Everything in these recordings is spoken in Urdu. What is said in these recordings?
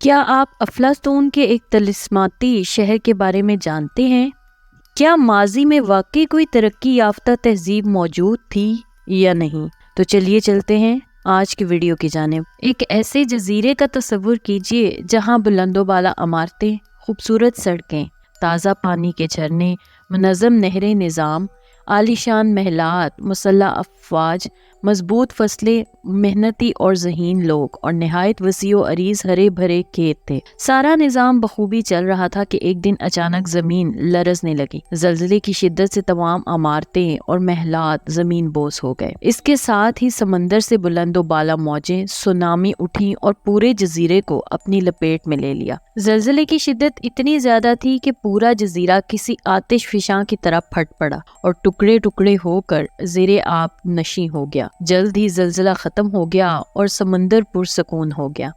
کیا آپ افلاطون کے ایک طلسماتی شہر کے بارے میں جانتے ہیں؟ کیا ماضی میں واقعی کوئی ترقی یافتہ تہذیب موجود تھی یا نہیں؟ تو چلیے چلتے ہیں آج کی ویڈیو کی جانب۔ ایک ایسے جزیرے کا تصور کیجئے جہاں بلند و بالا عمارتیں، خوبصورت سڑکیں، تازہ پانی کے جھرنے، منظم نہری نظام، عالیشان محلات، مسلح افواج، مضبوط فصلیں، محنتی اور ذہین لوگ اور نہایت وسیع و عریض ہرے بھرے کھیت تھے۔ سارا نظام بخوبی چل رہا تھا کہ ایک دن اچانک زمین لرزنے لگی۔ زلزلے کی شدت سے تمام عمارتیں اور محلات زمین بوس ہو گئے۔ اس کے ساتھ ہی سمندر سے بلند و بالا موجیں سونامی اٹھیں اور پورے جزیرے کو اپنی لپیٹ میں لے لیا۔ زلزلے کی شدت اتنی زیادہ تھی کہ پورا جزیرہ کسی آتش فشاں کی طرح پھٹ پڑا اور ٹکڑے ٹکڑے ہو کر زیر آب نشیں ہو گیا۔ جلد ہی زلزلہ ختم ہو گیا اور سمندر پرسکون ہو گیا۔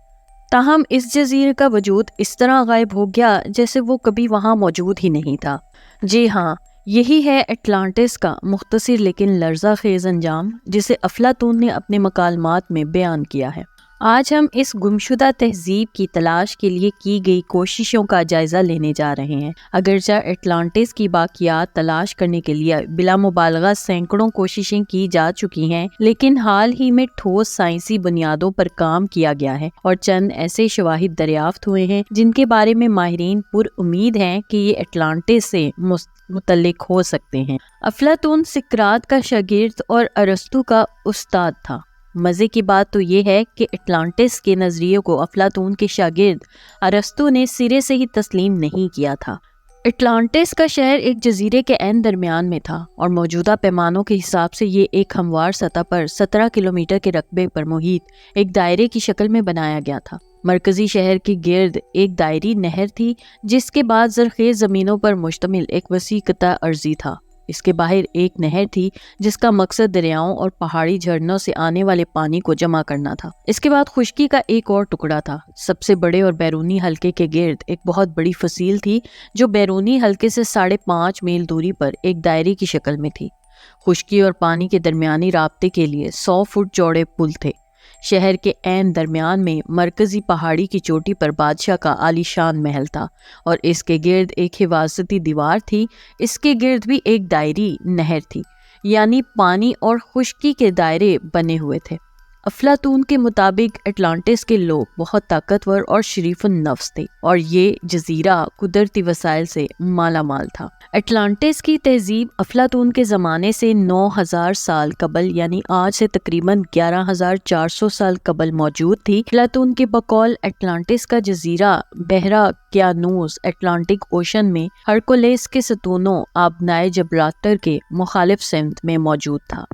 تاہم اس جزیرے کا وجود اس طرح غائب ہو گیا جیسے وہ کبھی وہاں موجود ہی نہیں تھا۔ جی ہاں، یہی ہے اٹلانٹس کا مختصر لیکن لرزہ خیز انجام، جسے افلاطون نے اپنے مکالمات میں بیان کیا ہے۔ آج ہم اس گمشدہ تہذیب کی تلاش کے لیے کی گئی کوششوں کا جائزہ لینے جا رہے ہیں۔ اگرچہ اٹلانٹس کی باقیات تلاش کرنے کے لیے بلا مبالغہ سینکڑوں کوششیں کی جا چکی ہیں، لیکن حال ہی میں ٹھوس سائنسی بنیادوں پر کام کیا گیا ہے اور چند ایسے شواہد دریافت ہوئے ہیں جن کے بارے میں ماہرین پر امید ہیں کہ یہ اٹلانٹس سے متعلق ہو سکتے ہیں۔ افلاطون سقراط کا شاگرد اور ارسطو کا استاد تھا۔ مزے کی بات تو یہ ہے کہ اٹلانٹس کے نظریے کو افلاطون کے شاگرد ارسطو نے سرے سے ہی تسلیم نہیں کیا تھا۔ اٹلانٹس کا شہر ایک جزیرے کے عین درمیان میں تھا اور موجودہ پیمانوں کے حساب سے یہ ایک ہموار سطح پر 17 کلومیٹر کے رقبے پر محیط ایک دائرے کی شکل میں بنایا گیا تھا۔ مرکزی شہر کے گرد ایک دائری نہر تھی جس کے بعد زرخیز زمینوں پر مشتمل ایک وسیع قطع ارضی تھا۔ اس کے باہر ایک نہر تھی جس کا مقصد دریاؤں اور پہاڑی جھرنوں سے آنے والے پانی کو جمع کرنا تھا۔ اس کے بعد خشکی کا ایک اور ٹکڑا تھا۔ سب سے بڑے اور بیرونی حلقے کے گرد ایک بہت بڑی فصیل تھی جو بیرونی حلقے سے 5.5 میل دوری پر ایک دائرے کی شکل میں تھی۔ خشکی اور پانی کے درمیانی رابطے کے لیے 100 فٹ چوڑے پل تھے۔ شہر کے عین درمیان میں مرکزی پہاڑی کی چوٹی پر بادشاہ کا عالیشان محل تھا اور اس کے گرد ایک حفاظتی دیوار تھی۔ اس کے گرد بھی ایک دائری نہر تھی، یعنی پانی اور خشکی کے دائرے بنے ہوئے تھے۔ افلاطون کے مطابق اٹلانٹس کے لوگ بہت طاقتور اور شریف النفس تھے اور یہ جزیرہ قدرتی وسائل سے مالا مال تھا۔ اٹلانٹس کی تہذیب افلاطون کے زمانے سے 9000 سال قبل یعنی آج سے تقریباً 11400 سال قبل موجود تھی۔ افلاطون کے بقول اٹلانٹس کا جزیرہ بحیرہ اوقیانوس اٹلانٹک اوشن میں ہرکولیس کے ستونوں آبنائے جبرالٹر کے مخالف سمت میں موجود تھا۔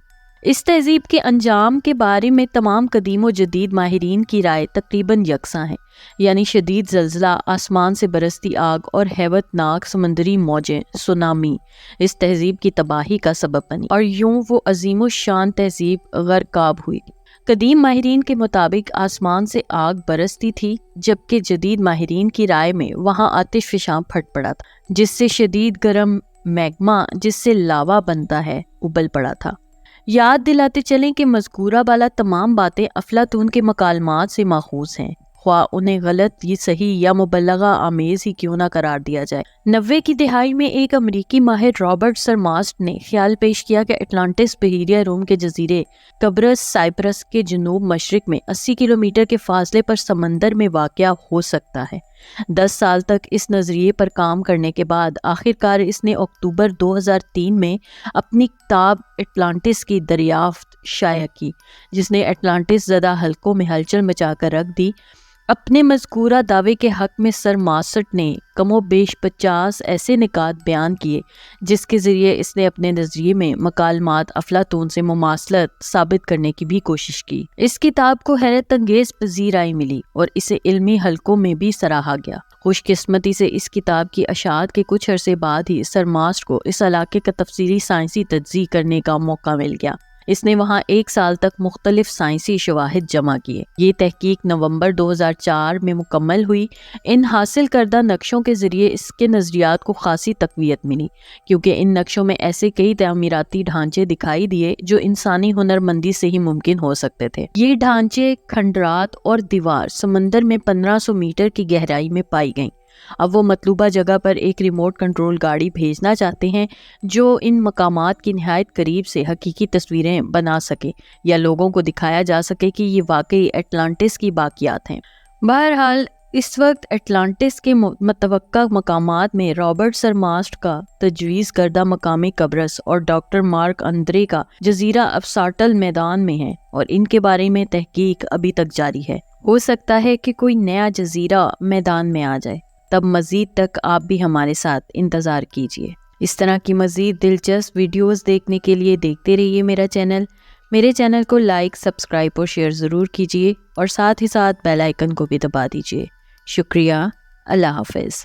اس تہذیب کے انجام کے بارے میں تمام قدیم و جدید ماہرین کی رائے تقریباً یکساں ہے، یعنی شدید زلزلہ، آسمان سے برستی آگ اور ہیبت ناک سمندری موجیں سونامی اس تہذیب کی تباہی کا سبب بنی اور یوں وہ عظیم الشان تہذیب غرقاب ہوئی۔ قدیم ماہرین کے مطابق آسمان سے آگ برستی تھی، جبکہ جدید ماہرین کی رائے میں وہاں آتش فشاں پھٹ پڑا تھا جس سے شدید گرم میگما، جس سے لاوا بنتا ہے، ابل پڑا تھا۔ یاد دلاتے چلیں کہ مذکورہ بالا تمام باتیں افلاطون کے مکالمات سے ماخوذ ہیں، خواہ انہیں غلط یہ صحیح یا مبالغہ آمیز ہی کیوں نہ قرار دیا جائے۔ 90 کی دہائی میں ایک امریکی ماہر رابرٹ سرماسٹ نے خیال پیش کیا کہ اٹلانٹس بحیرہ روم کے جزیرے قبرص سائپرس کے جنوب مشرق میں 80 کلومیٹر کے فاصلے پر سمندر میں واقع ہو سکتا ہے۔ 10 سال تک اس نظریے پر کام کرنے کے بعد آخرکار اس نے اکتوبر 2003 میں اپنی کتاب اٹلانٹس کی دریافت شائع کی، جس نے اٹلانٹس زدہ حلقوں میں ہلچل مچا کر رکھ دی۔ اپنے مذکورہ دعوے کے حق میں سر ماسٹ نے کم و بیش 50 ایسے نکات بیان کیے جس کے ذریعے اس نے اپنے نظریے میں مکالمات افلاطون سے مماثلت ثابت کرنے کی بھی کوشش کی۔ اس کتاب کو حیرت انگیز پذیرائی ملی اور اسے علمی حلقوں میں بھی سراہا گیا۔ خوش قسمتی سے اس کتاب کی اشاعت کے کچھ عرصے بعد ہی سر ماسٹ کو اس علاقے کا تفصیلی سائنسی تجزیہ کرنے کا موقع مل گیا۔ اس نے وہاں 1 سال تک مختلف سائنسی شواہد جمع کیے۔ یہ تحقیق نومبر 2004 میں مکمل ہوئی۔ ان حاصل کردہ نقشوں کے ذریعے اس کے نظریات کو خاصی تقویت ملی، کیونکہ ان نقشوں میں ایسے کئی تعمیراتی ڈھانچے دکھائی دیے جو انسانی ہنرمندی سے ہی ممکن ہو سکتے تھے۔ یہ ڈھانچے، کھنڈرات اور دیوار سمندر میں 1500 میٹر کی گہرائی میں پائی گئیں۔ اب وہ مطلوبہ جگہ پر ایک ریموٹ کنٹرول گاڑی بھیجنا چاہتے ہیں جو ان مقامات کی نہایت قریب سے حقیقی تصویریں بنا سکے یا لوگوں کو دکھایا جا سکے کہ یہ واقعی اٹلانٹس کی باقیات ہیں۔ بہرحال اس وقت اٹلانٹس کے متوقع مقامات میں رابرٹ سرماسٹ کا تجویز کردہ مقامی قبرص اور ڈاکٹر مارک اندرے کا جزیرہ ابساٹل میدان میں ہے، اور ان کے بارے میں تحقیق ابھی تک جاری ہے۔ ہو سکتا ہے کہ کوئی نیا جزیرہ میدان میں آ جائے، تب مزید تک آپ بھی ہمارے ساتھ انتظار کیجیے۔ اس طرح کی مزید دلچسپ ویڈیوز دیکھنے کے لیے دیکھتے رہیے میرے چینل کو لائک، سبسکرائب اور شیئر ضرور کیجیے، اور ساتھ ہی ساتھ بیل آئیکن کو بھی دبا دیجیے۔ شکریہ۔ اللہ حافظ۔